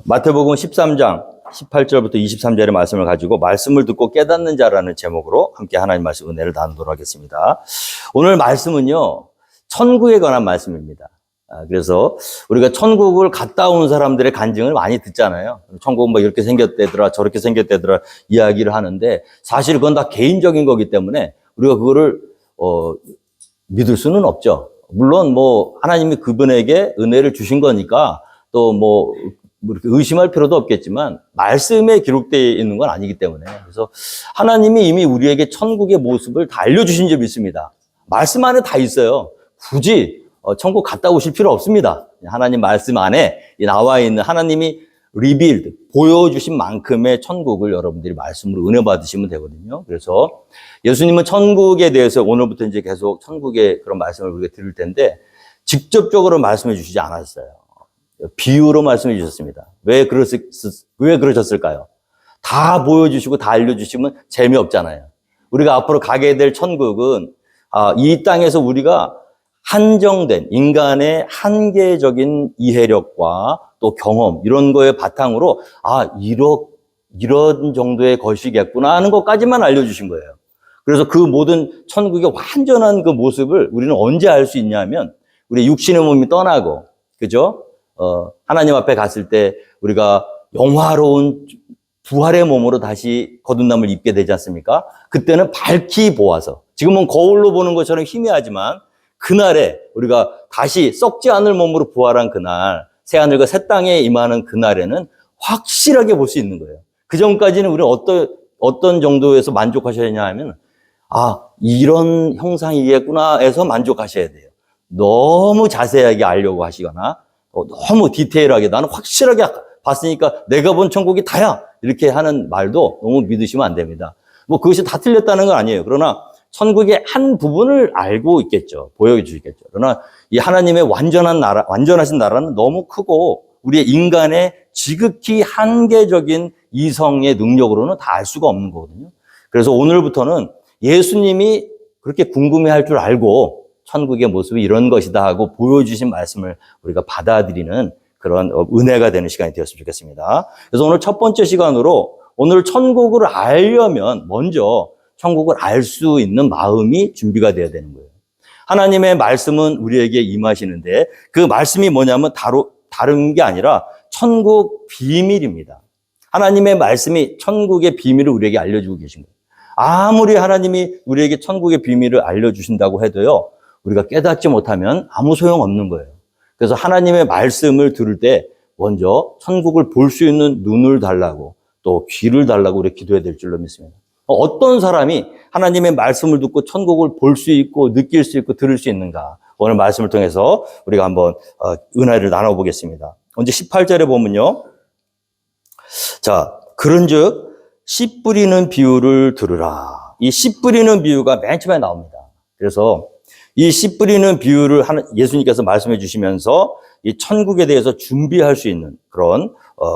마태복음 13장 18절부터 23절의 말씀을 가지고 말씀을 듣고 깨닫는 자라는 제목으로 함께 하나님 말씀 은혜를 나누도록 하겠습니다. 오늘 말씀은요, 천국에 관한 말씀입니다. 그래서 우리가 천국을 갔다 온 사람들의 간증을 많이 듣잖아요. 천국은 뭐 이렇게 생겼대더라, 저렇게 생겼대더라 이야기를 하는데 사실 그건 다 개인적인 거기 때문에 우리가 그거를 믿을 수는 없죠. 물론 뭐 하나님이 그분에게 은혜를 주신 거니까 또 뭐 이렇게 의심할 필요도 없겠지만 말씀에 기록되어 있는 건 아니기 때문에, 그래서 하나님이 이미 우리에게 천국의 모습을 다 알려주신 줄 믿습니다. 말씀 안에 다 있어요. 굳이 천국 갔다 오실 필요 없습니다. 하나님 말씀 안에 나와 있는 하나님이 리빌드, 보여주신 만큼의 천국을 여러분들이 말씀으로 은혜 받으시면 되거든요. 그래서 예수님은 천국에 대해서 오늘부터 이제 계속 천국의 그런 말씀을 우리가 들을 텐데 직접적으로 말씀해 주시지 않았어요. 비유로 말씀해 주셨습니다. 왜 그러셨을까요? 다 보여주시고 다 알려주시면 재미없잖아요. 우리가 앞으로 가게 될 천국은 이 땅에서 우리가 한정된 인간의 한계적인 이해력과 또 경험 이런 거에 바탕으로 이런 정도의 것이겠구나 하는 것까지만 알려주신 거예요. 그래서 그 모든 천국의 완전한 그 모습을 우리는 언제 알 수 있냐면 우리 육신의 몸이 떠나고, 그죠? 하나님 앞에 갔을 때 우리가 영화로운 부활의 몸으로 다시 거듭남을 입게 되지 않습니까? 그때는 밝히 보아서, 지금은 거울로 보는 것처럼 희미하지만 그날에 우리가 다시 썩지 않을 몸으로 부활한 그날, 새하늘과 새 땅에 임하는 그날에는 확실하게 볼 수 있는 거예요. 그 전까지는 우리는 어떤 정도에서 만족하셔야 하냐 하면 이런 형상이겠구나 해서 만족하셔야 돼요. 너무 자세하게 알려고 하시거나 너무 디테일하게 나는 확실하게 봤으니까 내가 본 천국이 다야 이렇게 하는 말도 너무 믿으시면 안 됩니다. 뭐 그것이 다 틀렸다는 건 아니에요. 그러나 천국의 한 부분을 알고 있겠죠. 보여주시겠죠. 그러나 이 하나님의 완전하신 나라는 너무 크고 우리의 인간의 지극히 한계적인 이성의 능력으로는 다 알 수가 없는 거거든요. 그래서 오늘부터는 예수님이 그렇게 궁금해할 줄 알고 천국의 모습이 이런 것이다 하고 보여주신 말씀을 우리가 받아들이는 그런 은혜가 되는 시간이 되었으면 좋겠습니다. 그래서 오늘 첫 번째 시간으로 오늘 천국을 알려면 먼저 천국을 알 수 있는 마음이 준비가 되어야 되는 거예요. 하나님의 말씀은 우리에게 임하시는데 그 말씀이 뭐냐면 다른 게 아니라 천국 비밀입니다. 하나님의 말씀이 천국의 비밀을 우리에게 알려주고 계신 거예요. 아무리 하나님이 우리에게 천국의 비밀을 알려주신다고 해도요, 우리가 깨닫지 못하면 아무 소용없는 거예요. 그래서 하나님의 말씀을 들을 때 먼저 천국을 볼 수 있는 눈을 달라고 또 귀를 달라고 우리 기도해야 될 줄로 믿습니다. 어떤 사람이 하나님의 말씀을 듣고 천국을 볼 수 있고 느낄 수 있고 들을 수 있는가? 오늘 말씀을 통해서 우리가 한번 은혜를 나눠보겠습니다. 먼저 18절에 보면요. 자, 그런즉 씨 뿌리는 비유를 들으라. 이 씨 뿌리는 비유가 맨 처음에 나옵니다. 그래서 이 씨 뿌리는 비유를 예수님께서 말씀해 주시면서 이 천국에 대해서 준비할 수 있는 그런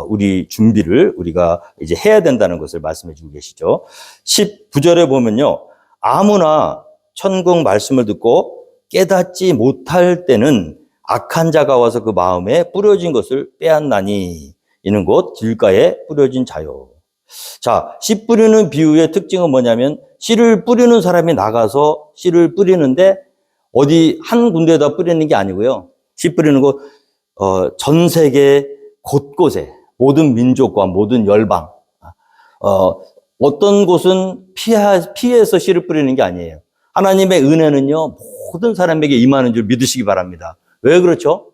우리 준비를 우리가 이제 해야 된다는 것을 말씀해 주고 계시죠. 19절에 보면요. 아무나 천국 말씀을 듣고 깨닫지 못할 때는 악한 자가 와서 그 마음에 뿌려진 것을 빼앗나니 이는 곧 길가에 뿌려진 자요. 자, 씨 뿌리는 비유의 특징은 뭐냐면 씨를 뿌리는 사람이 나가서 씨를 뿌리는데 어디 한 군데에다 뿌리는 게 아니고요. 씨 뿌리는 거 전 세계 곳곳에 모든 민족과 모든 열방 어떤 곳은 피해서 씨를 뿌리는 게 아니에요. 하나님의 은혜는요 모든 사람에게 임하는 줄 믿으시기 바랍니다. 왜 그렇죠?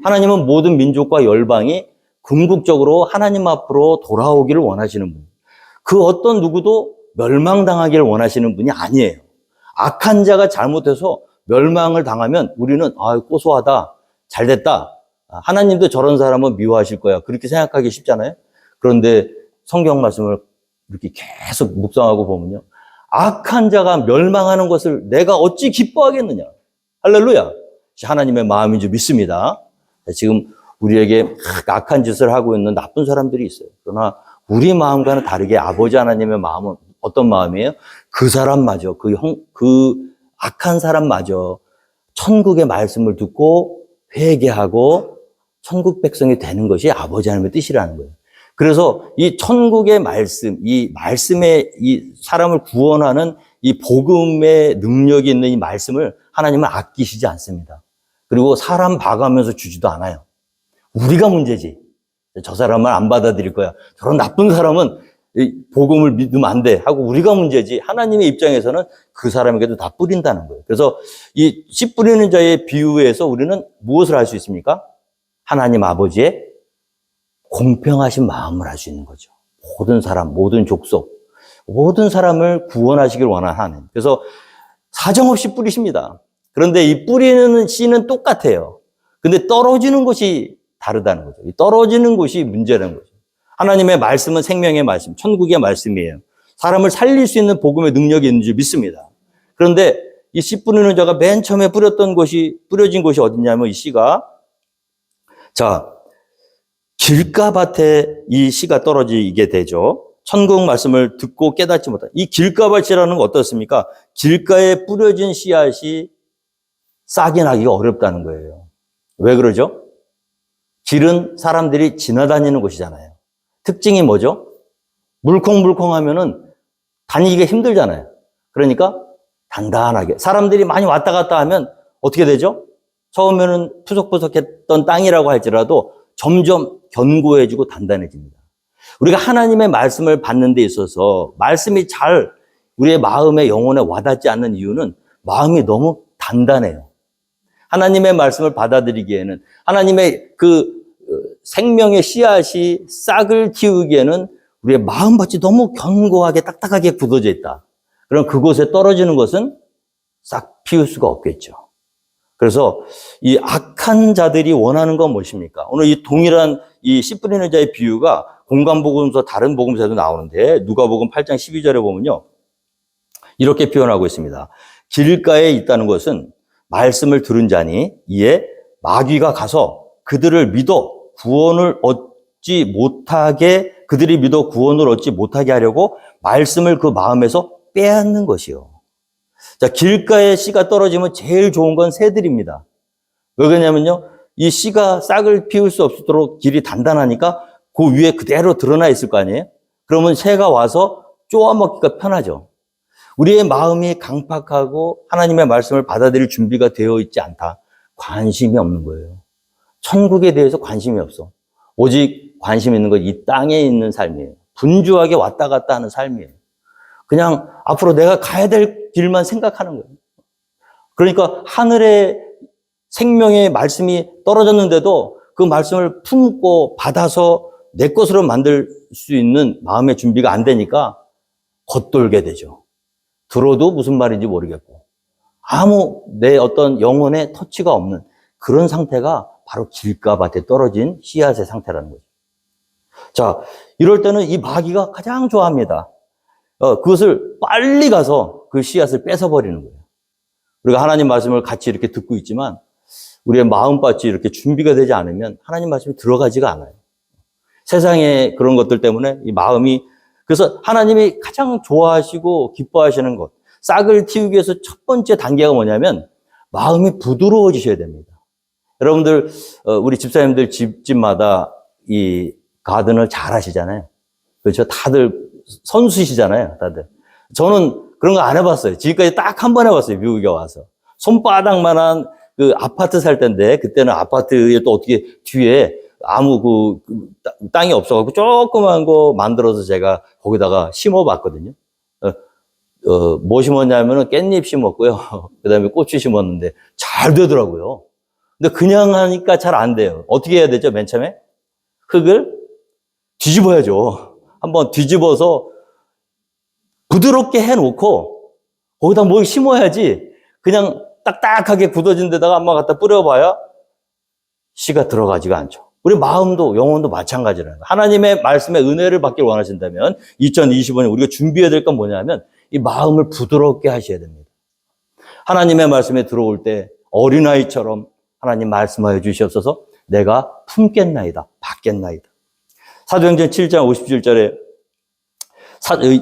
하나님은 모든 민족과 열방이 궁극적으로 하나님 앞으로 돌아오기를 원하시는 분. 그 어떤 누구도 멸망당하기를 원하시는 분이 아니에요. 악한 자가 잘못해서 멸망을 당하면 우리는 고소하다, 잘됐다. 하나님도 저런 사람은 미워하실 거야. 그렇게 생각하기 쉽잖아요. 그런데 성경 말씀을 이렇게 계속 묵상하고 보면요. 악한 자가 멸망하는 것을 내가 어찌 기뻐하겠느냐. 할렐루야. 하나님의 마음인 줄 믿습니다. 지금 우리에게 악한 짓을 하고 있는 나쁜 사람들이 있어요. 그러나 우리 마음과는 다르게 아버지 하나님의 마음은 어떤 마음이에요? 그 사람마저, 그 악한 사람마저 천국의 말씀을 듣고 회개하고 천국 백성이 되는 것이 아버지 하나님의 뜻이라는 거예요. 그래서 이 천국의 말씀, 이 말씀에 이 사람을 구원하는 이 복음의 능력이 있는 이 말씀을 하나님은 아끼시지 않습니다. 그리고 사람 봐가면서 주지도 않아요. 우리가 문제지. 저 사람은 안 받아들일 거야. 저런 나쁜 사람은 복음을 믿으면 안 돼 하고 우리가 문제지. 하나님의 입장에서는 그 사람에게도 다 뿌린다는 거예요. 그래서 이 씨 뿌리는 자의 비유에서 우리는 무엇을 할 수 있습니까? 하나님 아버지의 공평하신 마음을 알 수 있는 거죠. 모든 사람, 모든 족속, 모든 사람을 구원하시길 원하는 하나님. 그래서 사정없이 뿌리십니다. 그런데 이 뿌리는 씨는 똑같아요. 근데 떨어지는 것이 다르다는 거죠. 이 떨어지는 것이 문제라는 거죠. 하나님의 말씀은 생명의 말씀, 천국의 말씀이에요. 사람을 살릴 수 있는 복음의 능력이 있는 줄 믿습니다. 그런데 이 씨 뿌리는 자가 맨 처음에 뿌려진 곳이 어디냐면 이 씨가, 자, 길가밭에 이 씨가 떨어지게 되죠. 천국 말씀을 듣고 깨닫지 못한. 이 길가밭이라는 건 어떻습니까? 길가에 뿌려진 씨앗이 싹이 나기가 어렵다는 거예요. 왜 그러죠? 길은 사람들이 지나다니는 곳이잖아요. 특징이 뭐죠? 물컹물컹 하면은 다니기가 힘들잖아요. 그러니까 단단하게. 사람들이 많이 왔다 갔다 하면 어떻게 되죠? 처음에는 푸석푸석했던 땅이라고 할지라도 점점 견고해지고 단단해집니다. 우리가 하나님의 말씀을 받는 데 있어서 말씀이 잘 우리의 마음에 영혼에 와닿지 않는 이유는 마음이 너무 단단해요. 하나님의 말씀을 받아들이기에는 하나님의 그 생명의 씨앗이 싹을 틔우기에는 우리의 마음밭이 너무 견고하게 딱딱하게 굳어져 있다. 그럼 그곳에 떨어지는 것은 싹 피울 수가 없겠죠. 그래서 이 악한 자들이 원하는 건 무엇입니까? 오늘 이 동일한 이 씨 뿌리는 자의 비유가 공관복음서 다른 복음서에도 나오는데 누가복음 8장 12절에 보면요. 이렇게 표현하고 있습니다. 길가에 있다는 것은 말씀을 들은 자니 이에 마귀가 가서 그들이 믿어 구원을 얻지 못하게 하려고 말씀을 그 마음에서 빼앗는 것이요. 자, 길가에 씨가 떨어지면 제일 좋은 건 새들입니다. 왜 그러냐면요. 이 씨가 싹을 피울 수 없도록 길이 단단하니까 그 위에 그대로 드러나 있을 거 아니에요? 그러면 새가 와서 쪼아먹기가 편하죠. 우리의 마음이 강팍하고 하나님의 말씀을 받아들일 준비가 되어 있지 않다. 관심이 없는 거예요. 천국에 대해서 관심이 없어. 오직 관심 있는 건 이 땅에 있는 삶이에요. 분주하게 왔다 갔다 하는 삶이에요. 그냥 앞으로 내가 가야 될 길만 생각하는 거예요. 그러니까 하늘의 생명의 말씀이 떨어졌는데도 그 말씀을 품고 받아서 내 것으로 만들 수 있는 마음의 준비가 안 되니까 겉돌게 되죠. 들어도 무슨 말인지 모르겠고 아무 내 어떤 영혼의 터치가 없는 그런 상태가 바로 길가밭에 떨어진 씨앗의 상태라는 거죠. 자, 이럴 때는 이 마귀가 가장 좋아합니다. 그것을 빨리 가서 그 씨앗을 뺏어버리는 거예요. 우리가 하나님 말씀을 같이 이렇게 듣고 있지만 우리의 마음밭이 이렇게 준비가 되지 않으면 하나님 말씀이 들어가지가 않아요. 세상의 그런 것들 때문에 이 마음이, 그래서 하나님이 가장 좋아하시고 기뻐하시는 것, 싹을 틔우기 위해서 첫 번째 단계가 뭐냐면 마음이 부드러워지셔야 됩니다. 여러분들, 우리 집사님들 집마다 이 가든을 잘 하시잖아요. 그렇죠? 다들 선수시잖아요, 다들. 저는 그런 거 안 해봤어요. 지금까지 딱 한 번 해봤어요, 미국에 와서. 손바닥만한 그 아파트 살 때인데, 그때는 아파트에 또 어떻게 뒤에 아무 땅이 없어가지고 조그만 거 만들어서 제가 거기다가 심어봤거든요. 뭐 심었냐면은 깻잎 심었고요. 그 다음에 고추 심었는데 잘 되더라고요. 근데 그냥 하니까 잘 안 돼요. 어떻게 해야 되죠, 맨 처음에? 흙을 뒤집어야죠. 한번 뒤집어서 부드럽게 해놓고 거기다 뭘 심어야지 그냥 딱딱하게 굳어진 데다가 한번 갖다 뿌려봐야 씨가 들어가지가 않죠. 우리 마음도 영혼도 마찬가지라는 거예요. 하나님의 말씀에 은혜를 받길 원하신다면 2025년 우리가 준비해야 될 건 뭐냐면 이 마음을 부드럽게 하셔야 됩니다. 하나님의 말씀에 들어올 때 어린아이처럼 하나님 말씀하여 주시옵소서 내가 품겠나이다, 받겠나이다. 사도행전 7장 57절에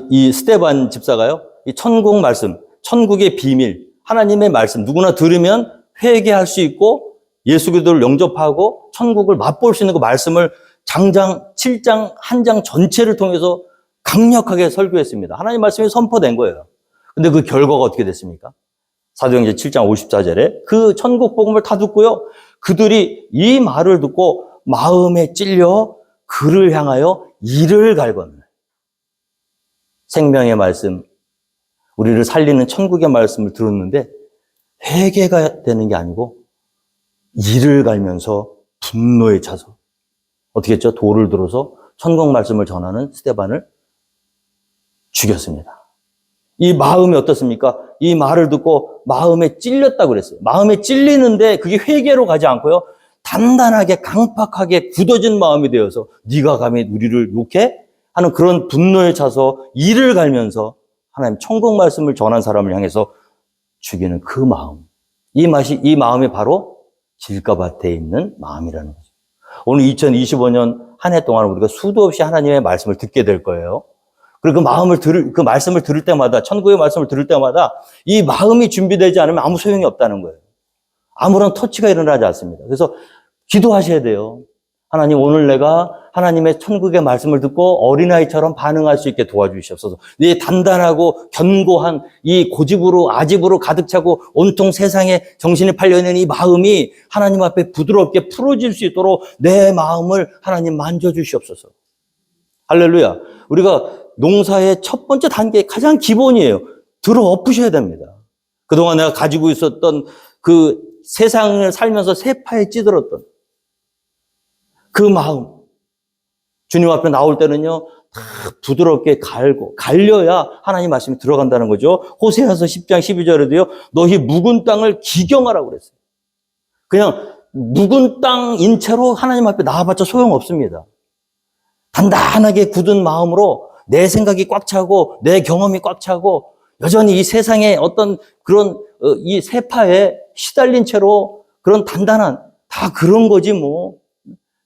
이 스데반 집사가요, 이 천국 말씀, 천국의 비밀, 하나님의 말씀 누구나 들으면 회개할 수 있고 예수 그리스도를 영접하고 천국을 맛볼 수 있는 그 말씀을 장장 7장 한 장 전체를 통해서 강력하게 설교했습니다. 하나님 말씀이 선포된 거예요. 근데 그 결과가 어떻게 됐습니까? 사도행전 7장 54절에 그 천국 복음을 다 듣고요. 그들이 이 말을 듣고 마음에 찔려 그를 향하여 이를 갈거늘. 생명의 말씀, 우리를 살리는 천국의 말씀을 들었는데 회개가 되는 게 아니고 이를 갈면서 분노에 차서 어떻게 했죠? 돌을 들어서 천국 말씀을 전하는 스데반을 죽였습니다. 이 마음이 어떻습니까? 이 말을 듣고 마음에 찔렸다고 그랬어요. 마음에 찔리는데 그게 회개로 가지 않고요. 단단하게 강팍하게 굳어진 마음이 되어서 네가 감히 우리를 욕해? 하는 그런 분노에 차서 이를 갈면서 하나님 천국 말씀을 전한 사람을 향해서 죽이는 그 마음. 이 마음이 바로 길가밭에 있는 마음이라는 거죠. 오늘 2025년 한 해 동안 우리가 수도 없이 하나님의 말씀을 듣게 될 거예요. 그리고 그 말씀을 들을 때마다, 천국의 말씀을 들을 때마다 이 마음이 준비되지 않으면 아무 소용이 없다는 거예요. 아무런 터치가 일어나지 않습니다. 그래서 기도하셔야 돼요. 하나님, 오늘 내가 하나님의 천국의 말씀을 듣고 어린아이처럼 반응할 수 있게 도와주시옵소서. 이 단단하고 견고한 이 고집으로 아집으로 가득 차고 온통 세상에 정신이 팔려있는 이 마음이 하나님 앞에 부드럽게 풀어질 수 있도록 내 마음을 하나님 만져주시옵소서. 할렐루야. 우리가 농사의 첫 번째 단계, 가장 기본이에요. 들어 엎으셔야 됩니다. 그동안 내가 가지고 있었던 그 세상을 살면서 세파에 찌들었던 그 마음. 주님 앞에 나올 때는요, 다 부드럽게 갈려야 하나님 말씀이 들어간다는 거죠. 호세아서 10장 12절에도요, 너희 묵은 땅을 기경하라고 그랬어요. 그냥 묵은 땅인 채로 하나님 앞에 나와봤자 소용없습니다. 단단하게 굳은 마음으로 내 생각이 꽉 차고 내 경험이 꽉 차고 여전히 이 세상의 어떤 그런 이 세파에 시달린 채로 그런 단단한 다 그런 거지 뭐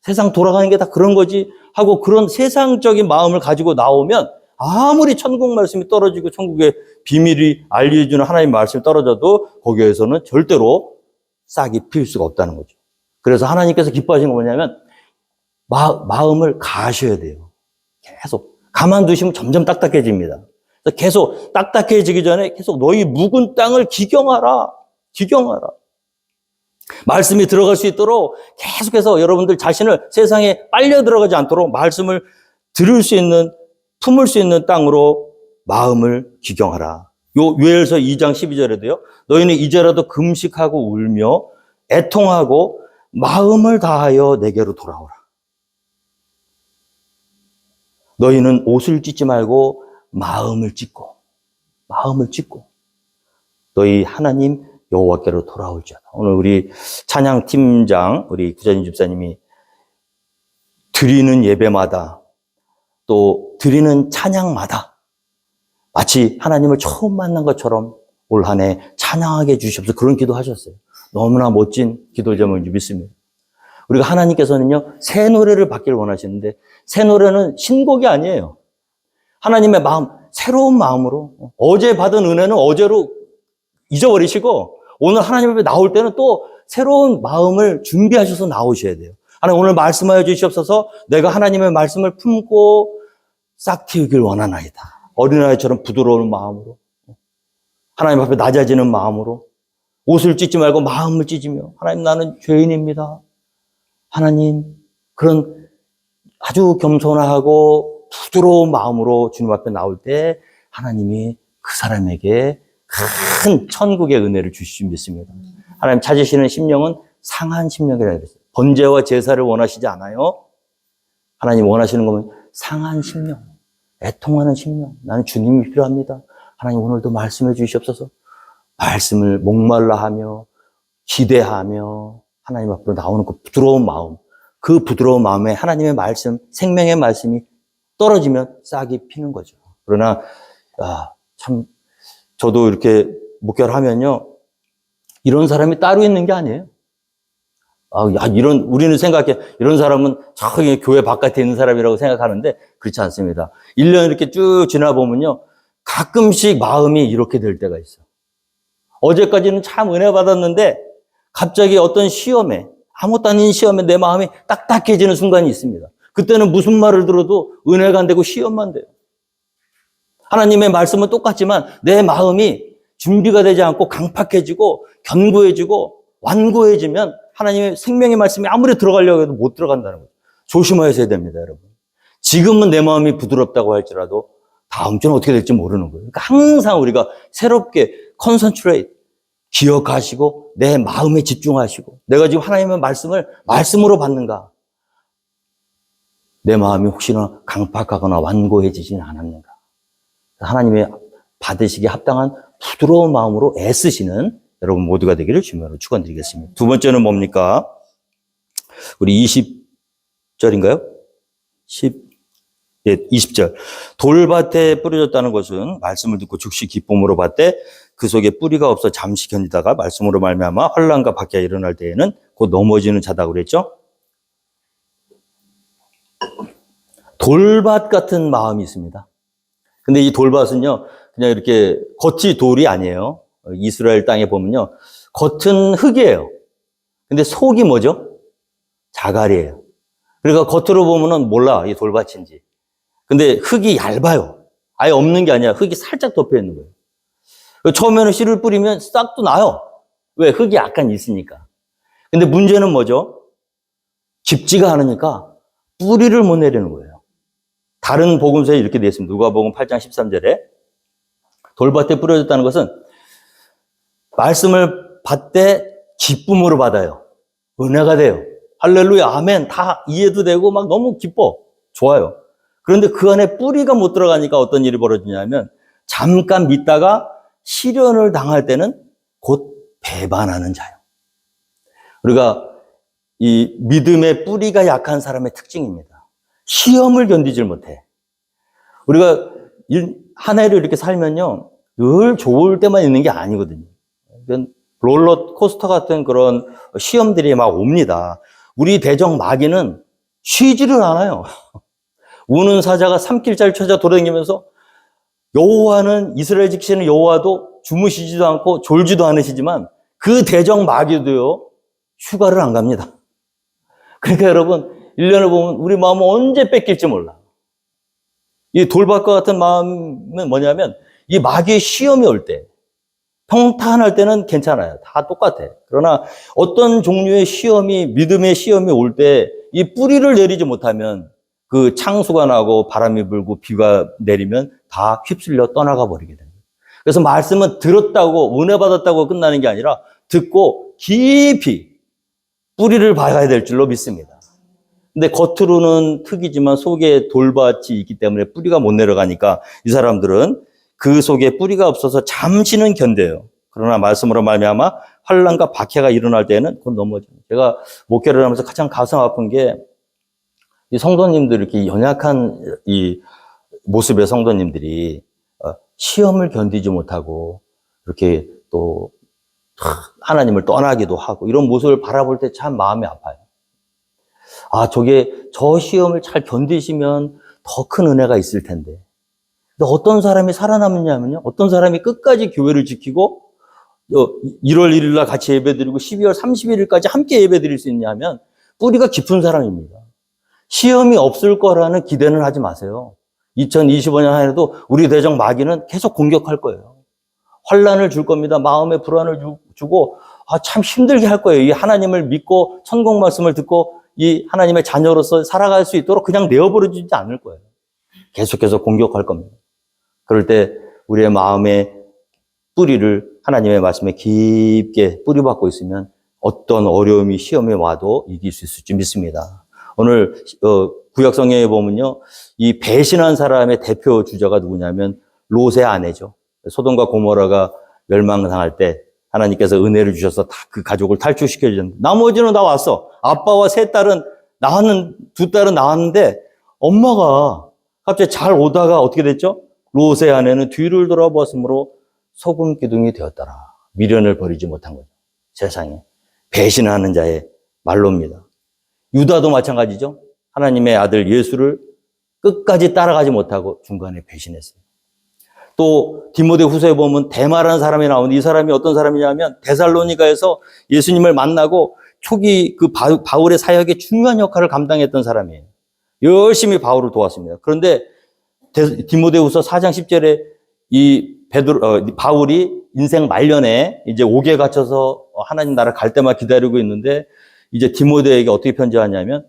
세상 돌아가는 게 다 그런 거지 하고 그런 세상적인 마음을 가지고 나오면 아무리 천국 말씀이 떨어지고 천국의 비밀이 알려주는 하나님 말씀이 떨어져도 거기에서는 절대로 싹이 피울 수가 없다는 거죠. 그래서 하나님께서 기뻐하신 건 뭐냐면 마음을 가셔야 돼요. 계속. 가만두시면 점점 딱딱해집니다. 그래서 계속 딱딱해지기 전에 계속 너희 묵은 땅을 기경하라. 기경하라. 말씀이 들어갈 수 있도록 계속해서 여러분들 자신을 세상에 빨려 들어가지 않도록 말씀을 들을 수 있는, 품을 수 있는 땅으로 마음을 기경하라. 요엘서 2장 12절에도요. 너희는 이제라도 금식하고 울며 애통하고 마음을 다하여 내게로 돌아오라. 너희는 옷을 찢지 말고 마음을 찢고 너희 하나님 여호와께로 돌아올지어다. 오늘 우리 찬양팀장 우리 구자진 집사님이 드리는 예배마다 또 드리는 찬양마다 마치 하나님을 처음 만난 것처럼 올 한 해 찬양하게 해주시옵소서 그런 기도하셨어요. 너무나 멋진 기도 제목인지 믿습니다. 우리가 하나님께서는요, 새 노래를 받기를 원하시는데, 새 노래는 신곡이 아니에요. 하나님의 마음, 새로운 마음으로, 어제 받은 은혜는 어제로 잊어버리시고, 오늘 하나님 앞에 나올 때는 또 새로운 마음을 준비하셔서 나오셔야 돼요. 하나님 오늘 말씀하여 주시옵소서 내가 하나님의 말씀을 품고 싹 틔우길 원하나이다. 어린아이처럼 부드러운 마음으로, 하나님 앞에 낮아지는 마음으로, 옷을 찢지 말고 마음을 찢으며, 하나님 나는 죄인입니다. 하나님, 그런 아주 겸손하고 부드러운 마음으로 주님 앞에 나올 때 하나님이 그 사람에게 큰 천국의 은혜를 주실 줄 믿습니다. 하나님 찾으시는 심령은 상한 심령이라고 그랬어요. 번제와 제사를 원하시지 않아요. 하나님 원하시는 거면 상한 심령, 애통하는 심령. 나는 주님이 필요합니다. 하나님 오늘도 말씀해 주시옵소서. 말씀을 목말라 하며 기대하며 하나님 앞으로 나오는 그 부드러운 마음, 그 부드러운 마음에 하나님의 말씀, 생명의 말씀이 떨어지면 싹이 피는 거죠. 그러나 참 저도 이렇게 목회를 하면요, 이런 사람이 따로 있는 게 아니에요. 우리는 생각해, 이런 사람은 저기 교회 바깥에 있는 사람이라고 생각하는데 그렇지 않습니다. 1년 이렇게 쭉 지나보면요, 가끔씩 마음이 이렇게 될 때가 있어요. 어제까지는 참 은혜 받았는데 갑자기 어떤 시험에, 아무것도 아닌 시험에 내 마음이 딱딱해지는 순간이 있습니다. 그때는 무슨 말을 들어도 은혜가 안 되고 시험만 돼요. 하나님의 말씀은 똑같지만 내 마음이 준비가 되지 않고 강팍해지고 견고해지고 완고해지면 하나님의 생명의 말씀이 아무리 들어가려고 해도 못 들어간다는 거죠. 조심하셔야 됩니다, 여러분. 지금은 내 마음이 부드럽다고 할지라도 다음 주는 어떻게 될지 모르는 거예요. 그러니까 항상 우리가 새롭게 컨센트레이트, 기억하시고 내 마음에 집중하시고 내가 지금 하나님의 말씀을 말씀으로 받는가? 내 마음이 혹시나 강팍하거나 완고해지지는 않았는가? 하나님의 받으시기에 합당한 부드러운 마음으로 애쓰시는 여러분 모두가 되기를 주님으로 축원드리겠습니다. 두 번째는 뭡니까? 우리 20절인가요? 20절. 돌밭에 뿌려졌다는 것은 말씀을 듣고 즉시 기쁨으로 받되 그 속에 뿌리가 없어 잠시 견디다가 말씀으로 말미암아 환난과 박해가 일어날 때에는 곧 넘어지는 자다고 그랬죠? 돌밭 같은 마음이 있습니다. 근데 이 돌밭은요, 그냥 이렇게 겉이 돌이 아니에요. 이스라엘 땅에 보면요, 겉은 흙이에요. 근데 속이 뭐죠? 자갈이에요. 그러니까 겉으로 보면은 몰라, 이 돌밭인지. 근데 흙이 얇아요. 아예 없는 게 아니라 흙이 살짝 덮여 있는 거예요. 처음에는 씨를 뿌리면 싹도 나요. 왜? 흙이 약간 있으니까. 근데 문제는 뭐죠? 깊지가 않으니까 뿌리를 못 내리는 거예요. 다른 복음서에 이렇게 되어 있습니다. 누가복음 8장 13절에 돌밭에 뿌려졌다는 것은 말씀을 받되 기쁨으로 받아요. 은혜가 돼요. 할렐루야, 아멘. 다 이해도 되고 막 너무 기뻐. 좋아요. 그런데 그 안에 뿌리가 못 들어가니까 어떤 일이 벌어지냐면 잠깐 믿다가 시련을 당할 때는 곧 배반하는 자예요. 우리가 이 믿음의 뿌리가 약한 사람의 특징입니다. 시험을 견디질 못해. 우리가 한 해를 이렇게 살면요, 늘 좋을 때만 있는 게 아니거든요. 롤러코스터 같은 그런 시험들이 막 옵니다. 우리 대적 마귀는 쉬지를 않아요. 우는 사자가 산길잘 찾아 돌아다니면서 여호와는 이스라엘 지키시는 여호와도 주무시지도 않고 졸지도 않으시지만 그 대적 마귀도요, 휴가를 안 갑니다. 그러니까 여러분, 1년을 보면 우리 마음은 언제 뺏길지 몰라. 이 돌밭과 같은 마음은 뭐냐면 이 마귀의 시험이 올 때, 평탄할 때는 괜찮아요. 다 똑같아. 그러나 어떤 종류의 시험이, 믿음의 시험이 올 때 이 뿌리를 내리지 못하면 그 창수가 나고 바람이 불고 비가 내리면 다 휩쓸려 떠나가 버리게 됩니다. 그래서 말씀은 들었다고, 은혜 받았다고 끝나는 게 아니라 듣고 깊이 뿌리를 박아야 될 줄로 믿습니다. 근데 겉으로는 흙이지만 속에 돌밭이 있기 때문에 뿌리가 못 내려가니까 이 사람들은 그 속에 뿌리가 없어서 잠시는 견뎌요. 그러나 말씀으로 말미암아 환난과 박해가 일어날 때는 곧 넘어져요. 제가 목회를 하면서 가장 가슴 아픈 게 이 성도님들, 이렇게 연약한 이 모습의 성도님들이 시험을 견디지 못하고 이렇게 또 하나님을 떠나기도 하고 이런 모습을 바라볼 때 참 마음이 아파요. 아, 저 시험을 잘 견디시면 더 큰 은혜가 있을 텐데. 근데 어떤 사람이 살아남느냐면요, 어떤 사람이 끝까지 교회를 지키고 1월 1일 날 같이 예배드리고 12월 31일까지 함께 예배드릴 수 있냐면 뿌리가 깊은 사람입니다. 시험이 없을 거라는 기대는 하지 마세요. 2025년 한 해도 우리 대적 마귀는 계속 공격할 거예요. 환난을 줄 겁니다. 마음의 불안을 주고 참 힘들게 할 거예요. 이 하나님을 믿고 천국 말씀을 듣고 이 하나님의 자녀로서 살아갈 수 있도록 그냥 내어버려주지 않을 거예요. 계속해서 공격할 겁니다. 그럴 때 우리의 마음의 뿌리를 하나님의 말씀에 깊게 뿌리박고 있으면 어떤 어려움이 시험에 와도 이길 수 있을 줄 믿습니다. 오늘 구약 성경에 보면요, 이 배신한 사람의 대표 주자가 누구냐면 롯의 아내죠. 소돔과 고모라가 멸망당할 때 하나님께서 은혜를 주셔서 다 그 가족을 탈출시켜 주셨는데 나머지는 다 왔어. 아빠와 세 딸은 두 딸은 나왔는데 엄마가 갑자기 잘 오다가 어떻게 됐죠? 롯의 아내는 뒤를 돌아보았으므로 소금 기둥이 되었더라. 미련을 버리지 못한 거죠. 세상에 배신하는 자의 말로입니다. 유다도 마찬가지죠. 하나님의 아들 예수를 끝까지 따라가지 못하고 중간에 배신했어요. 또 디모데후서에 보면 데마라는 사람이 나오는데 이 사람이 어떤 사람이냐면 데살로니가에서 예수님을 만나고 초기 그 바울의 사역에 중요한 역할을 감당했던 사람이에요. 열심히 바울을 도왔습니다. 그런데 디모데후서 4장 10절에 바울이 인생 말년에 이제 옥에 갇혀서 하나님 나라 갈 때만 기다리고 있는데 이제 디모데에게 어떻게 편지하냐면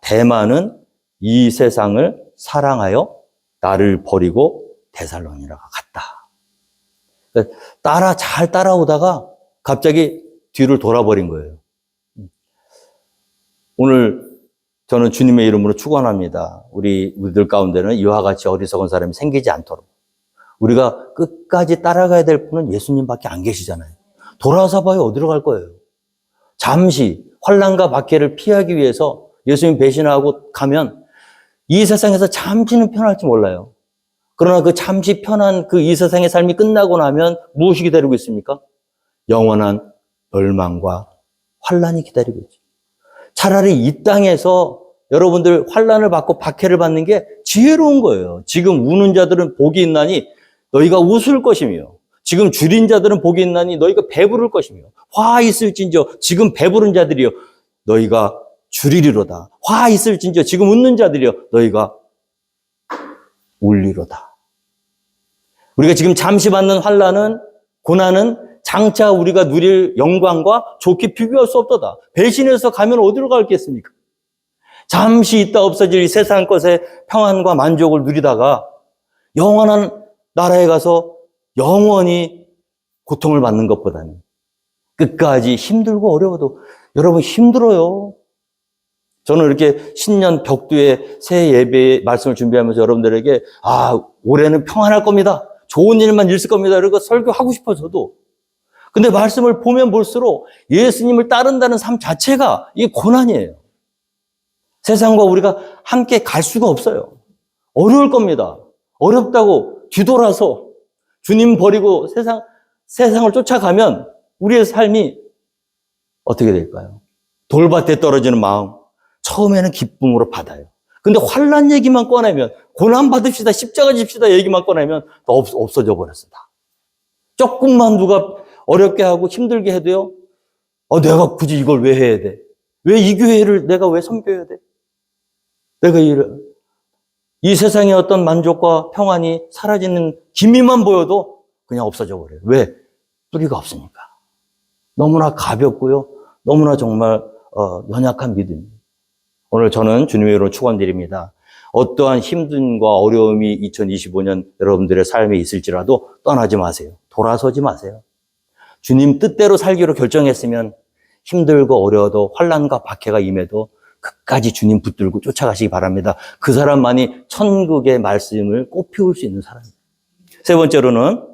데마는 이 세상을 사랑하여 나를 버리고 데살로니가로 갔다. 잘 따라오다가 갑자기 뒤를 돌아버린 거예요. 오늘 저는 주님의 이름으로 축원합니다. 우리들 가운데는 이와 같이 어리석은 사람이 생기지 않도록. 우리가 끝까지 따라가야 될 분은 예수님밖에 안 계시잖아요. 돌아서 봐요. 어디로 갈 거예요? 잠시 환난과 박해를 피하기 위해서 예수님 배신하고 가면 이 세상에서 잠시는 편할지 몰라요. 그러나 그 잠시 편한 이 세상의 삶이 끝나고 나면 무엇이 기다리고 있습니까? 영원한 멸망과 환난이 기다리고 있죠. 차라리 이 땅에서 여러분들 환난을 받고 박해를 받는 게 지혜로운 거예요. 지금 우는 자들은 복이 있나니 너희가 웃을 것이며 지금 줄인 자들은 복이 있나니 너희가 배부를 것이며 화 있을진저 지금 배부른 자들이여 너희가 줄이리로다. 화 있을진저 지금 웃는 자들이여 너희가 울리로다. 우리가 지금 잠시 받는 환난은 고난은 장차 우리가 누릴 영광과 좋게 비교할 수 없도다. 배신해서 가면 어디로 가겠습니까? 잠시 있다 없어질 이 세상 것의 평안과 만족을 누리다가 영원한 나라에 가서 영원히 고통을 받는 것보다는 끝까지 힘들고 어려워도 여러분 힘들어요. 저는 이렇게 신년 벽두에 새해 예배 말씀을 준비하면서 여러분들에게 올해는 평안할 겁니다. 좋은 일만 있을 겁니다. 이러고 설교하고 싶어서도 근데 말씀을 보면 볼수록 예수님을 따른다는 삶 자체가 이게 고난이에요. 세상과 우리가 함께 갈 수가 없어요. 어려울 겁니다. 어렵다고 뒤돌아서 주님 버리고 세상을 쫓아가면 우리의 삶이 어떻게 될까요? 돌밭에 떨어지는 마음. 처음에는 기쁨으로 받아요. 근데 환난 얘기만 꺼내면 고난 받읍시다, 십자가 집시다 얘기만 꺼내면 더 없어져 버렸어. 다. 조금만 누가 어렵게 하고 힘들게 해도요. 내가 굳이 이걸 왜 해야 돼? 왜 이 교회를 내가 왜 섬겨야 돼? 내가 이 세상의 어떤 만족과 평안이 사라지는 기미만 보여도 그냥 없어져 버려요. 왜? 뿌리가 없으니까. 너무나 가볍고요. 너무나 정말 연약한 믿음이에요. 오늘 저는 주님의 이름으로 축원드립니다. 어떠한 힘듦과 어려움이 2025년 여러분들의 삶에 있을지라도 떠나지 마세요. 돌아서지 마세요. 주님 뜻대로 살기로 결정했으면 힘들고 어려워도 환난과 박해가 임해도 끝까지 주님 붙들고 쫓아가시기 바랍니다. 그 사람만이 천국의 말씀을 꽃피울 수 있는 사람입니다. 세 번째로는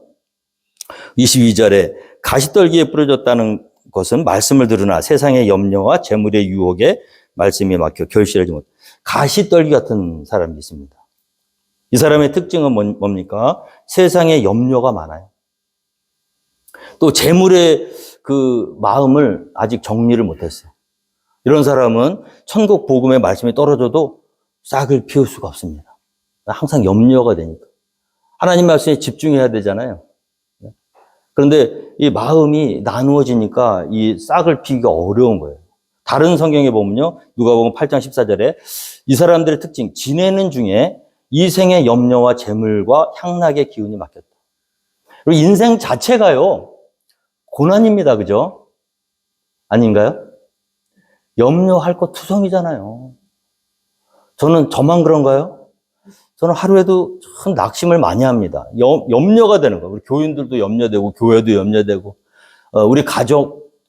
22절에 가시떨기에 뿌려졌다는 것은 말씀을 들으나 세상의 염려와 재물의 유혹에 말씀이 막혀 결실하지 못. 가시떨기 같은 사람이 있습니다. 이 사람의 특징은 뭡니까? 세상에 염려가 많아요. 또 재물의 그 마음을 아직 정리를 못했어요. 이런 사람은 천국 복음의 말씀이 떨어져도 싹을 피울 수가 없습니다. 항상 염려가 되니까. 하나님 말씀에 집중해야 되잖아요. 그런데 이 마음이 나누어지니까 이 싹을 피기가 어려운 거예요. 다른 성경에 보면요. 누가복음 8장 14절에 이 사람들의 특징, 지내는 중에 이생의 염려와 재물과 향락의 기운이 막혔다. 그리고 인생 자체가요. 고난입니다. 그죠? 아닌가요? 염려할 것 투성이잖아요. 저만 그런가요? 저는 하루에도 참 낙심을 많이 합니다. 염려가 되는 거예요. 우리 교인들도 염려되고, 교회도 염려되고, 우리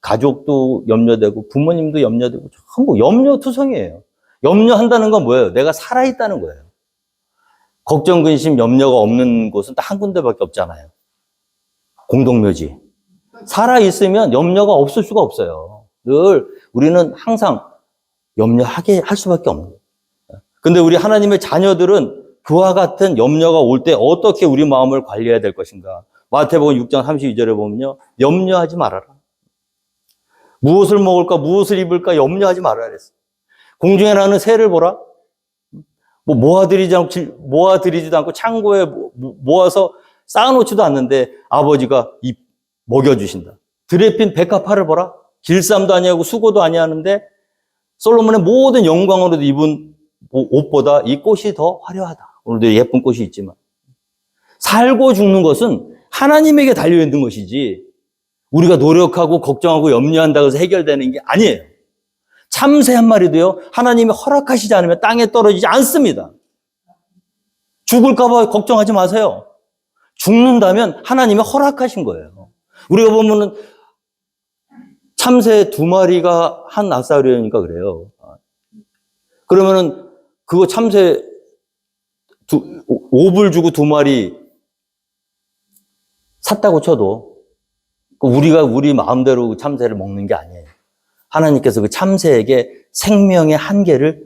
가족도 염려되고, 부모님도 염려되고, 전부 염려투성이에요. 염려한다는 건 뭐예요? 내가 살아있다는 거예요. 걱정, 근심, 염려가 없는 곳은 딱 한 군데밖에 없잖아요. 공동묘지. 살아있으면 염려가 없을 수가 없어요. 늘 우리는 항상 염려하게 할 수밖에 없는 거예요. 근데 우리 하나님의 자녀들은 그와 같은 염려가 올 때 어떻게 우리 마음을 관리해야 될 것인가? 마태복음 6장 32절에 보면요. 염려하지 말아라. 무엇을 먹을까, 무엇을 입을까 염려하지 말아라 그랬어요. 공중에 나는 새를 보라. 모아들이지도 않고 창고에 모아서 쌓아놓지도 않는데 아버지가 먹여주신다. 들에 핀 백합화를 보라. 길쌈도 아니하고 수고도 아니하는데 솔로몬의 모든 영광으로도 입은 옷보다 이 꽃이 더 화려하다. 오늘도 예쁜 꽃이 있지만 살고 죽는 것은 하나님에게 달려있는 것이지 우리가 노력하고 걱정하고 염려한다고 해서 해결되는 게 아니에요. 참새 한 마리도요, 하나님이 허락하시지 않으면 땅에 떨어지지 않습니다. 죽을까 봐 걱정하지 마세요. 죽는다면 하나님이 허락하신 거예요. 우리가 보면은 참새 2마리가 한 아사리니까 그래요. 그러면은 그거 참새 5불 주고 2마리 샀다고 쳐도 우리가 우리 마음대로 참새를 먹는 게 아니에요. 하나님께서 그 참새에게 생명의 한계를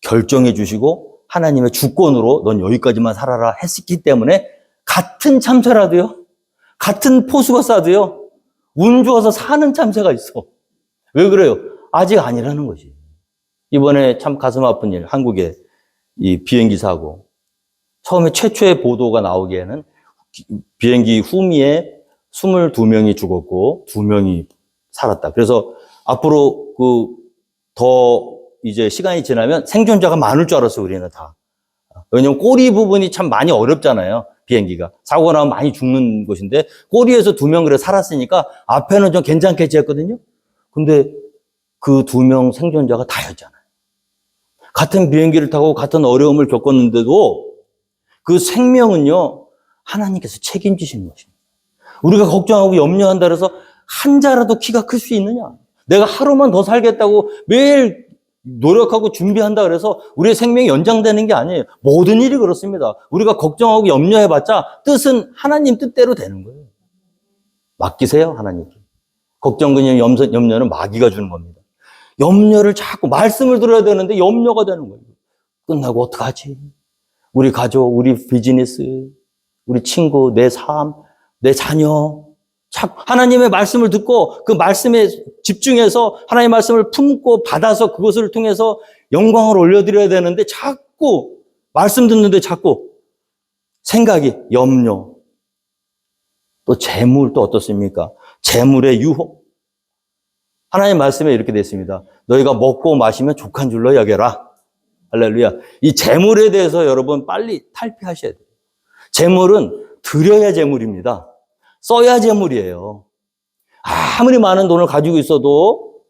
결정해 주시고 하나님의 주권으로 넌 여기까지만 살아라 했기 때문에 같은 참새라도요, 같은 포수가 싸도요, 운 좋아서 사는 참새가 있어. 왜 그래요? 아직 아니라는 거지. 이번에 참 가슴 아픈 일, 한국에 이 비행기 사고. 처음에 최초의 보도가 나오기에는 비행기 후미에 22명이 죽었고 2명이 살았다. 그래서 앞으로 더 이제 시간이 지나면 생존자가 많을 줄 알았어요, 우리는 다. 왜냐면 꼬리 부분이 참 많이 어렵잖아요, 비행기가. 사고가 나면 많이 죽는 곳인데, 꼬리에서 2명 그래 살았으니까 앞에는 좀 괜찮겠지 했거든요. 근데 그 2명 생존자가 다였잖아요. 같은 비행기를 타고 같은 어려움을 겪었는데도 그 생명은요, 하나님께서 책임지시는 것입니다. 우리가 걱정하고 염려한다 그래서 한 자라도 키가 클 수 있느냐? 내가 하루만 더 살겠다고 매일 노력하고 준비한다 그래서 우리의 생명이 연장되는 게 아니에요. 모든 일이 그렇습니다. 우리가 걱정하고 염려해봤자 뜻은 하나님 뜻대로 되는 거예요. 맡기세요, 하나님께. 걱정, 근심, 염려는 마귀가 주는 겁니다. 염려를 자꾸 말씀을 들어야 되는데 염려가 되는 거예요. 끝나고 어떡하지? 우리 가족, 우리 비즈니스, 우리 친구, 내 삶, 내 자녀. 하나님의 말씀을 듣고 그 말씀에 집중해서 하나님의 말씀을 품고 받아서 그것을 통해서 영광을 올려드려야 되는데 자꾸 말씀 듣는데 자꾸 생각이 염려. 또 재물 또 어떻습니까? 재물의 유혹. 하나님 말씀에 이렇게 되어 있습니다. 너희가 먹고 마시면 족한 줄로 여겨라. 할렐루야. 이 재물에 대해서 여러분 빨리 탈피하셔야 돼요. 재물은 드려야 재물입니다. 써야 재물이에요. 아무리 많은 돈을 가지고 있어도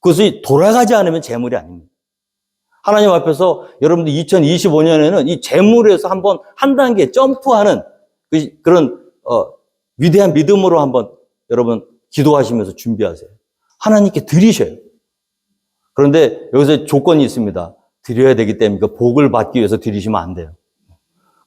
그것이 돌아가지 않으면 재물이 아닙니다. 하나님 앞에서 여러분들 2025년에는 이 재물에서 한번 한 단계 점프하는 그런 위대한 믿음으로 한번 여러분 기도하시면서 준비하세요. 하나님께 드리셔요. 그런데 여기서 조건이 있습니다. 드려야 되기 때문에 그 복을 받기 위해서 드리시면 안 돼요.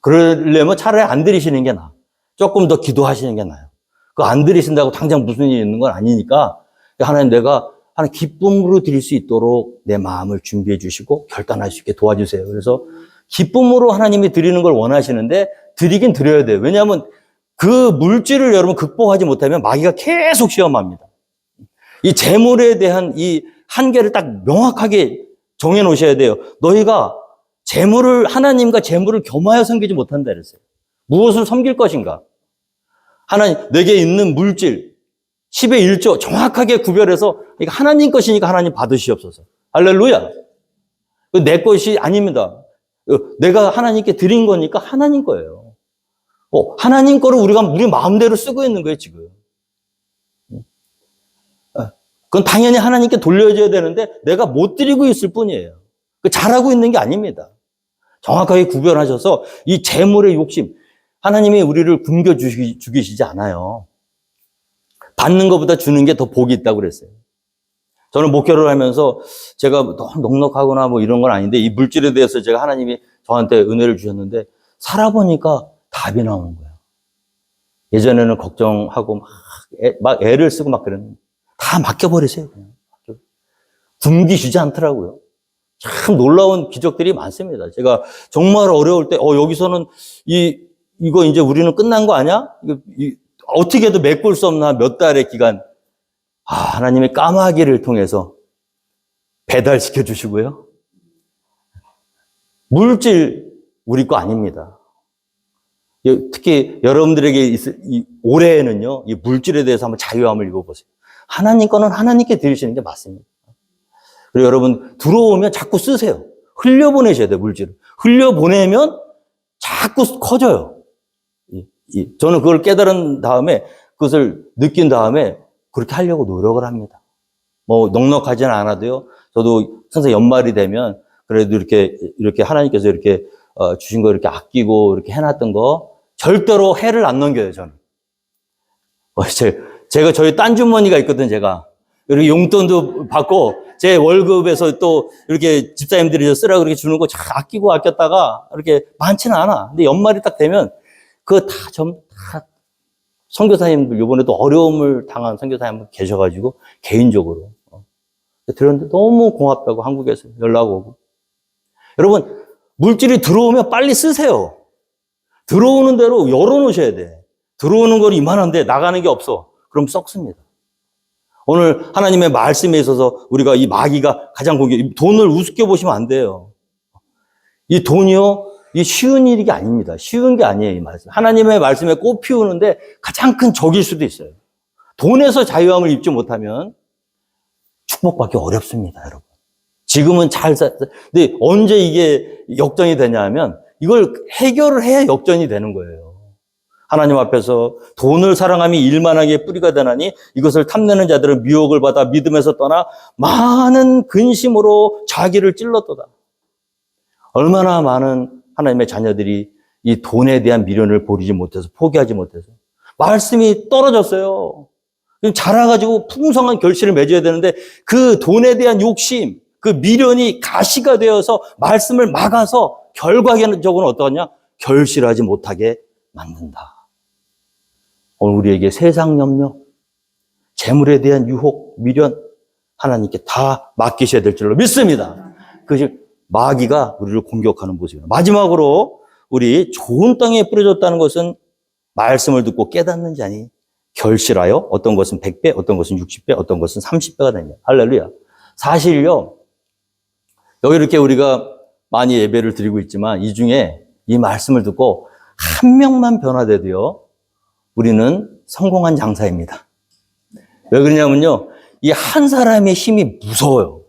그러려면 차라리 안 드리시는 게 나아요. 조금 더 기도하시는 게 나아요. 그거 안 드리신다고 당장 무슨 일이 있는 건 아니니까 하나님 내가 하나님 기쁨으로 드릴 수 있도록 내 마음을 준비해 주시고 결단할 수 있게 도와주세요. 그래서 기쁨으로 하나님이 드리는 걸 원하시는데 드리긴 드려야 돼요. 왜냐하면 그 물질을 여러분 극복하지 못하면 마귀가 계속 시험합니다. 이 재물에 대한 이 한계를 딱 명확하게 정해 놓으셔야 돼요. 너희가 재물을 하나님과 재물을 겸하여 섬기지 못한다 그랬어요. 무엇을 섬길 것인가? 하나님 내게 있는 물질 10의 1조 정확하게 구별해서 이거 하나님 것이니까 하나님 받으시옵소서. 할렐루야. 내 것이 아닙니다. 내가 하나님께 드린 거니까 하나님 거예요. 하나님 거를 우리가 우리 마음대로 쓰고 있는 거예요, 지금. 그건 당연히 하나님께 돌려줘야 되는데 내가 못 드리고 있을 뿐이에요. 잘하고 있는 게 아닙니다. 정확하게 구별하셔서 이 재물의 욕심, 하나님이 우리를 굶겨 죽이시지 않아요. 받는 것보다 주는 게 더 복이 있다고 그랬어요. 저는 목회를 하면서 제가 너무 넉넉하거나 뭐 이런 건 아닌데 이 물질에 대해서 제가 하나님이 저한테 은혜를 주셨는데 살아보니까 답이 나오는 거예요. 예전에는 걱정하고 막 애를 쓰고 막 그랬는데 다 맡겨버리세요. 그냥. 굶기시지 않더라고요. 참 놀라운 기적들이 많습니다. 제가 정말 어려울 때, 여기서는 이거 이제 우리는 끝난 거 아니야? 어떻게 해도 메꿀 수 없나 몇 달의 기간. 하나님의 까마귀를 통해서 배달시켜 주시고요. 물질 우리 거 아닙니다. 특히 여러분들에게 올해에는요, 이 물질에 대해서 한번 자유함을 입어보세요. 하나님 거는 하나님께 드리시는 게 맞습니다. 그리고 여러분, 들어오면 자꾸 쓰세요. 흘려보내셔야 돼요, 물질을. 흘려보내면 자꾸 커져요. 저는 그걸 깨달은 다음에, 그것을 느낀 다음에 그렇게 하려고 노력을 합니다. 뭐, 넉넉하지는 않아도요. 저도 항상 연말이 되면 그래도 이렇게 하나님께서 이렇게 주신 거 이렇게 아끼고 이렇게 해놨던 거 절대로 해를 안 넘겨요, 저는. 제가 저희 딴 주머니가 있거든요, 제가. 이렇게 용돈도 받고 제 월급에서 또 이렇게 집사님들이 쓰라고 그렇게 주는 거 잘 아끼고 아꼈다가 이렇게 많지는 않아. 근데 연말이 딱 되면 그거 다 선교사님들 이번에도 어려움을 당한 선교사님 계셔가지고 개인적으로 들었는데 너무 고맙다고 한국에서 연락 오고. 여러분, 물질이 들어오면 빨리 쓰세요. 들어오는 대로 열어놓으셔야 돼. 들어오는 건 이만한데 나가는 게 없어. 그럼 썩습니다. 오늘 하나님의 말씀에 있어서 우리가 이 마귀가 가장 돈을 우습게 보시면 안 돼요. 이 돈이요, 이 쉬운 일이 아닙니다. 쉬운 게 아니에요, 이 말씀. 하나님의 말씀에 꽃 피우는데 가장 큰 적일 수도 있어요. 돈에서 자유함을 입지 못하면 축복받기 어렵습니다, 여러분. 지금은 근데 언제 이게 역전이 되냐면 이걸 해결을 해야 역전이 되는 거예요. 하나님 앞에서 돈을 사랑함이 일만하게 뿌리가 되나니 이것을 탐내는 자들은 미혹을 받아 믿음에서 떠나 많은 근심으로 자기를 찔렀도다. 얼마나 많은 하나님의 자녀들이 이 돈에 대한 미련을 버리지 못해서 포기하지 못해서 말씀이 떨어졌어요. 자라가지고 풍성한 결실을 맺어야 되는데 그 돈에 대한 욕심, 그 미련이 가시가 되어서 말씀을 막아서 결과적으로는 어떠하냐? 결실하지 못하게 만든다. 오늘 우리에게 세상 염려, 재물에 대한 유혹, 미련 하나님께 다 맡기셔야 될 줄로 믿습니다. 그것이 마귀가 우리를 공격하는 모습입니다. 마지막으로 우리 좋은 땅에 뿌려졌다는 것은 말씀을 듣고 깨닫는 자니 결실하여 어떤 것은 100배, 어떤 것은 60배, 어떤 것은 30배가 됩니다. 할렐루야. 사실요, 여기 이렇게 우리가 많이 예배를 드리고 있지만 이 중에 이 말씀을 듣고 한 명만 변화돼도요, 우리는 성공한 장사입니다. 왜 그러냐면요, 이 한 사람의 힘이 무서워요.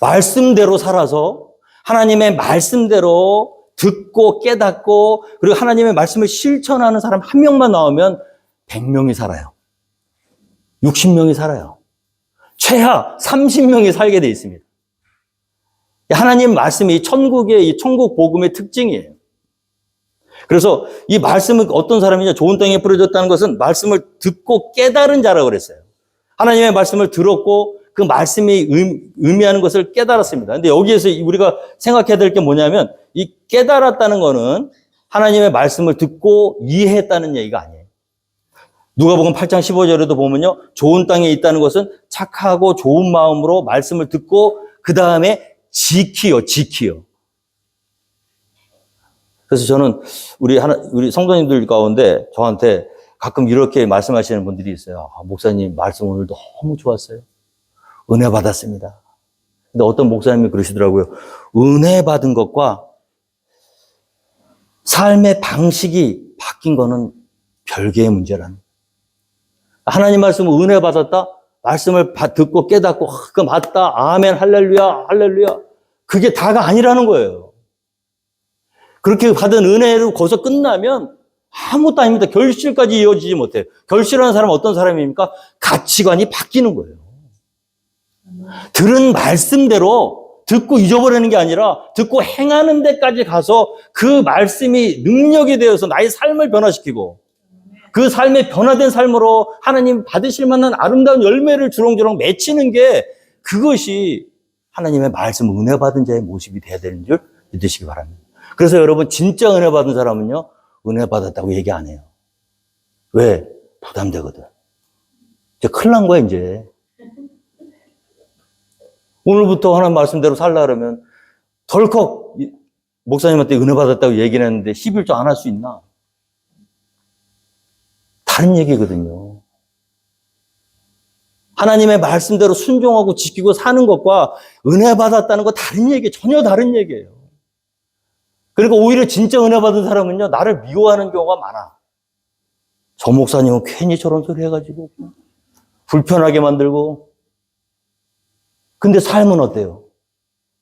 말씀대로 살아서 하나님의 말씀대로 듣고 깨닫고 그리고 하나님의 말씀을 실천하는 사람 한 명만 나오면 100명이 살아요. 60명이 살아요. 최하 30명이 살게 돼 있습니다. 하나님 말씀이 천국의 이 천국 복음의 특징이에요. 그래서 이 말씀은 어떤 사람이냐, 좋은 땅에 뿌려졌다는 것은 말씀을 듣고 깨달은 자라고 그랬어요. 하나님의 말씀을 들었고 그 말씀이 의미하는 것을 깨달았습니다. 근데 여기에서 우리가 생각해야 될 게 뭐냐면 이 깨달았다는 거는 하나님의 말씀을 듣고 이해했다는 얘기가 아니에요. 누가복음 8장 15절에도 보면요, 좋은 땅에 있다는 것은 착하고 좋은 마음으로 말씀을 듣고 그 다음에 지키요. 그래서 저는 우리 성도님들 가운데 저한테 가끔 이렇게 말씀하시는 분들이 있어요. 목사님 말씀 오늘 너무 좋았어요. 은혜 받았습니다. 근데 어떤 목사님이 그러시더라고요. 은혜 받은 것과 삶의 방식이 바뀐 거는 별개의 문제라는. 하나님 말씀을 은혜 받았다? 말씀을 듣고 깨닫고 그거 맞다. 아멘 할렐루야 할렐루야. 그게 다가 아니라는 거예요. 그렇게 받은 은혜로 거기서 끝나면 아무것도 아닙니다. 결실까지 이어지지 못해요. 결실하는 사람은 어떤 사람입니까? 가치관이 바뀌는 거예요. 들은 말씀대로 듣고 잊어버리는 게 아니라 듣고 행하는 데까지 가서 그 말씀이 능력이 되어서 나의 삶을 변화시키고 그 삶의 변화된 삶으로 하나님 받으실 만한 아름다운 열매를 주렁주렁 맺히는 게 그것이 하나님의 말씀 은혜 받은 자의 모습이 돼야 되는 줄 믿으시기 바랍니다. 그래서 여러분 진짜 은혜 받은 사람은요, 은혜 받았다고 얘기 안 해요. 왜? 부담되거든. 이제 큰일 난 거야 이제. 오늘부터 하나님 말씀대로 살라 그러면 덜컥 목사님한테 은혜 받았다고 얘기를 했는데 11조 안 할 수 있나? 다른 얘기거든요. 하나님의 말씀대로 순종하고 지키고 사는 것과 은혜 받았다는 거 다른 얘기예요. 전혀 다른 얘기예요. 그러니까 오히려 진짜 은혜 받은 사람은요, 나를 미워하는 경우가 많아. 저 목사님은 괜히 저런 소리 해가지고 불편하게 만들고. 근데 삶은 어때요?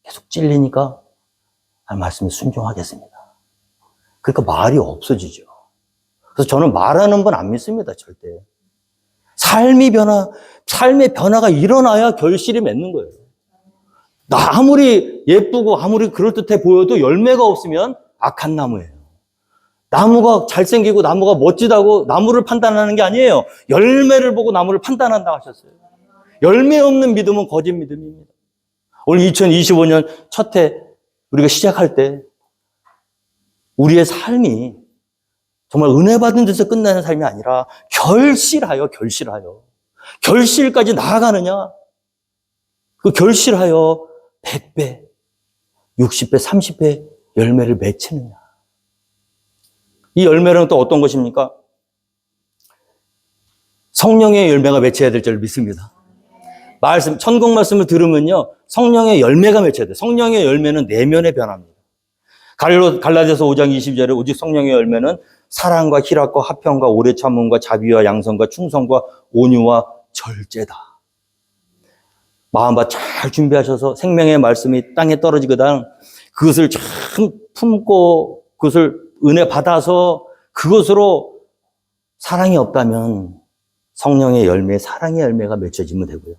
계속 찔리니까 말씀에 순종하겠습니다. 그러니까 말이 없어지죠. 그래서 저는 말하는 분 안 믿습니다, 절대. 삶의 변화가 일어나야 결실이 맺는 거예요. 나 아무리 예쁘고 아무리 그럴듯해 보여도 열매가 없으면 악한 나무예요. 나무가 잘생기고 나무가 멋지다고 나무를 판단하는 게 아니에요. 열매를 보고 나무를 판단한다 하셨어요. 열매 없는 믿음은 거짓 믿음입니다. 오늘 2025년 첫 해 우리가 시작할 때 우리의 삶이 정말 은혜 받은 데서 끝나는 삶이 아니라 결실하여 결실까지 나아가느냐? 그 결실하여 100배, 60배, 30배 열매를 맺히느냐? 이 열매는 또 어떤 것입니까? 성령의 열매가 맺혀야 될 줄 믿습니다. 천국 말씀을 들으면요, 성령의 열매가 맺혀야 돼요. 성령의 열매는 내면의 변화입니다. 갈라디아서 5장 20절에 오직 성령의 열매는 사랑과 희락과 화평과 오래 참음과 자비와 양선과 충성과 온유와 절제다. 마음밭 잘 준비하셔서 생명의 말씀이 땅에 떨어지거든 그것을 참 품고 그것을 은혜 받아서 그것으로 사랑이 없다면 성령의 열매, 사랑의 열매가 맺혀지면 되고요.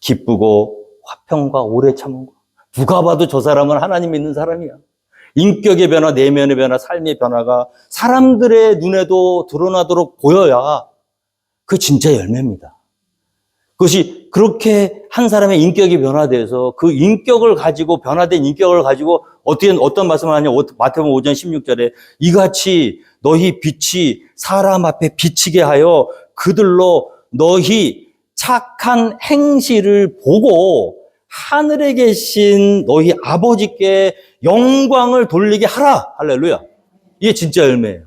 기쁘고 화평과 오래 참음과 누가 봐도 저 사람은 하나님 믿는 사람이야. 인격의 변화, 내면의 변화, 삶의 변화가 사람들의 눈에도 드러나도록 보여야 그 진짜 열매입니다. 그것이 그렇게 한 사람의 인격이 변화돼서 그 인격을 가지고 변화된 인격을 가지고 어떤 말씀을 하냐 마태복음 5장 16절에 이같이 너희 빛이 사람 앞에 비치게 하여 그들로 너희 착한 행실을 보고 하늘에 계신 너희 아버지께 영광을 돌리게 하라. 할렐루야. 이게 진짜 열매예요.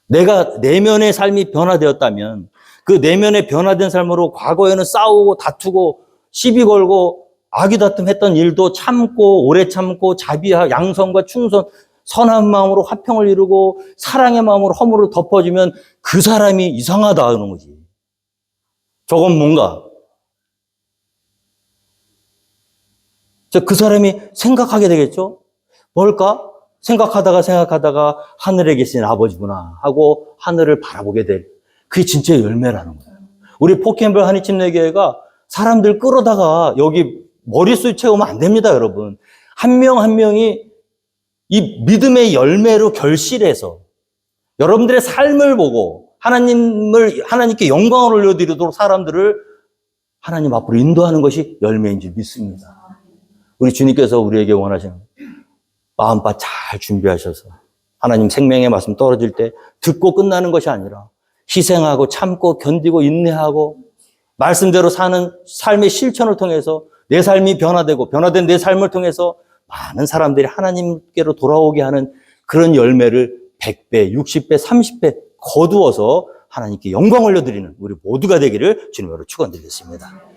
내가 내면의 삶이 변화되었다면 그 내면의 변화된 삶으로 과거에는 싸우고 다투고 시비 걸고 아귀다툼 했던 일도 참고 오래 참고 자비와 양선과 충성 선한 마음으로 화평을 이루고 사랑의 마음으로 허물을 덮어주면 그 사람이 이상하다 하는 거지. 저건 뭔가 그 사람이 생각하게 되겠죠? 뭘까? 생각하다가 하늘에 계신 아버지구나 하고 하늘을 바라보게 될 그게 진짜 열매라는 거예요. 우리 포켓볼 한의침례교회가 사람들 끌어다가 여기 머릿수 채우면 안 됩니다, 여러분. 한 명 한 명이 이 믿음의 열매로 결실해서 여러분들의 삶을 보고 하나님께 영광을 올려드리도록 사람들을 하나님 앞으로 인도하는 것이 열매인 줄 믿습니다. 우리 주님께서 우리에게 원하시는 마음밭 잘 준비하셔서 하나님 생명의 말씀 떨어질 때 듣고 끝나는 것이 아니라 희생하고 참고 견디고 인내하고 말씀대로 사는 삶의 실천을 통해서 내 삶이 변화되고 변화된 내 삶을 통해서 많은 사람들이 하나님께로 돌아오게 하는 그런 열매를 100배, 60배, 30배 거두어서 하나님께 영광 올려드리는 우리 모두가 되기를 주님으로 축원드리겠습니다.